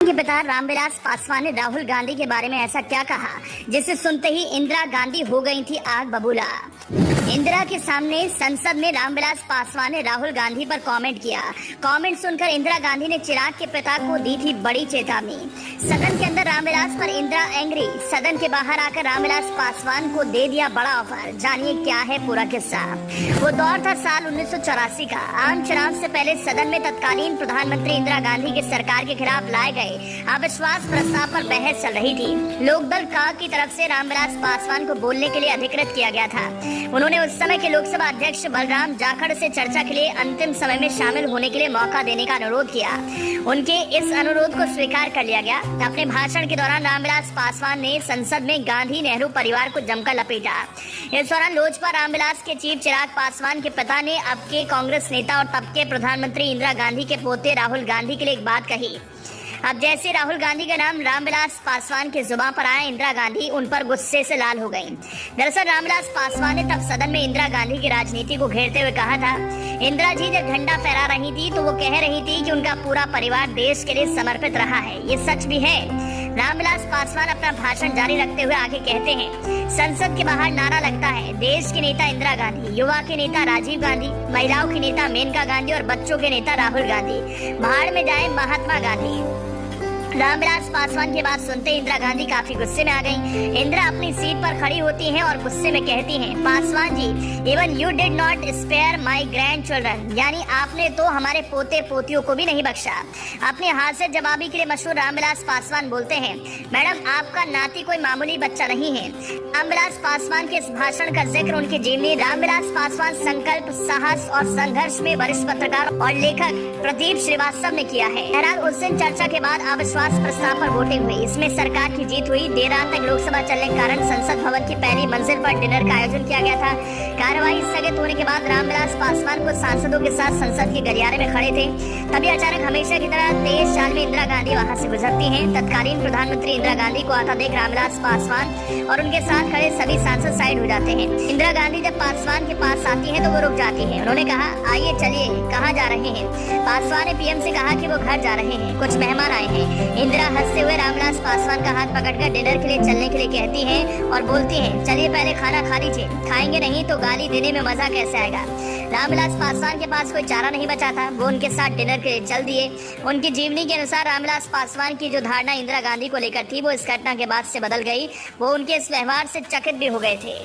के पिता रामविलास पासवान ने राहुल गांधी के बारे में ऐसा क्या कहा जिसे सुनते ही इंदिरा गांधी हो गई थी आग बबूला। इंदिरा के सामने संसद में रामविलास पासवान ने राहुल गांधी पर कमेंट किया। कमेंट सुनकर इंदिरा गांधी ने चिराग के पिता को दी थी बड़ी चेतावनी। सदन के अंदर रामविलास पर इंदिरा एंग्री, सदन के बाहर आकर रामविलास पासवान को दे दिया बड़ा ऑफर। जानिए क्या है पूरा किस्सा। वो दौर था साल 1984 का। आम चुनाव से पहले सदन में तत्कालीन प्रधानमंत्री इंदिरा गांधी की सरकार के खिलाफ लाए गए अविश्वास प्रस्ताव पर बहस चल रही थी। लोकदल का की तरफ से रामविलास पासवान को बोलने के लिए अधिकृत किया गया था। उन्होंने उस समय के लोकसभा अध्यक्ष बलराम जाखड़ से चर्चा के लिए अंतिम समय में शामिल होने के लिए मौका देने का अनुरोध किया। उनके इस अनुरोध को स्वीकार कर लिया गया। अपने भाषण के दौरान रामविलास पासवान ने संसद में गांधी नेहरू परिवार को जमकर लपेटा। इस दौरान लोजपा रामविलास के चीफ चिराग पासवान के पिता ने अब के कांग्रेस नेता और तब के प्रधानमंत्री इंदिरा गांधी के पोते राहुल गांधी के लिए एक बात कही। अब जैसे राहुल गांधी का नाम रामविलास पासवान के जुबान पर आया, इंदिरा गांधी उन पर गुस्से से लाल हो गईं। दरअसल रामविलास पासवान ने तब सदन में इंदिरा गांधी की राजनीति को घेरते हुए कहा था, इंदिरा जी जब झंडा फहरा रही थी तो वो कह रही थी कि उनका पूरा परिवार देश के लिए समर्पित रहा है। ये सच भी है। रामविलास पासवान अपना भाषण जारी रखते हुए आगे कहते हैं, संसद के बाहर नारा लगता है, देश के नेता इंदिरा गांधी, युवा के नेता राजीव गांधी, महिलाओं की नेता मेनका गांधी और बच्चों के नेता राहुल गांधी। भाड़ में जाए महात्मा गांधी। रामविलास पासवान की बात सुनते इंदिरा गांधी काफी गुस्से में आ गईं। इंदिरा अपनी सीट पर खड़ी होती हैं और गुस्से में कहती हैं, Paswan ji, even you did not spare my grandchildren, यानी आपने तो हमारे पोते पोतियों को भी नहीं बख्शा। अपने हाथ से जवाबी के लिए मशहूर रामविलास पासवान बोलते हैं, मैडम आपका नाती कोई मामूली बच्चा नहीं है। रामविलास पासवान के इस भाषण का जिक्र उनकी जीवनी रामविलास पासवान संकल्प, साहस और संघर्ष में वरिष्ठ पत्रकार और लेखक प्रदीप श्रीवास्तव ने किया है। बहरहाल उस दिन चर्चा के बाद अविश्वास प्रस्ताव पर वोटिंग हुई। इसमें सरकार की जीत हुई। देर रात तक लोकसभा चलने के कारण संसद भवन की पहली मंजिल पर डिनर का आयोजन किया गया था। कार्यवाही स्थगित होने के बाद रामविलास पासवान को सांसदों के साथ संसद के गलियारे में खड़े थे। तभी अचानक हमेशा की तरह तेज चाल में इंदिरा गांधी वहां से गुजरती हैं। तत्कालीन प्रधानमंत्री इंदिरा गांधी को आता देख रामविलास पासवान और उनके साथ खड़े सभी सांसद साइड हो जाते हैं। इंदिरा गांधी जब पासवान के पास आती हैं तो वो रुक जाती हैं। उन्होंने कहा, आइए चलिए, कहाँ जा रहे हैं? पासवान ने पीएम से कहा कि वो घर जा रहे हैं, कुछ मेहमान आए हैं। इंदिरा हंसते हुए रामविलास पासवान का हाथ पकड़कर डिनर के लिए चलने के लिए कहती हैं और बोलती हैं, चलिए पहले खाना खा लीजिए, खाएंगे नहीं तो गाली देने में मजा कैसे आएगा। रामविलास पासवान के पास कोई चारा नहीं बचा था। वो उनके साथ डिनर के लिए चल दिए। उनकी जीवनी के अनुसार रामविलास पासवान की जो धारणा इंदिरा गांधी को लेकर थी वो इस घटना के बाद से बदल गई। वो उनके इस व्यवहार से चकित भी हो गए थे।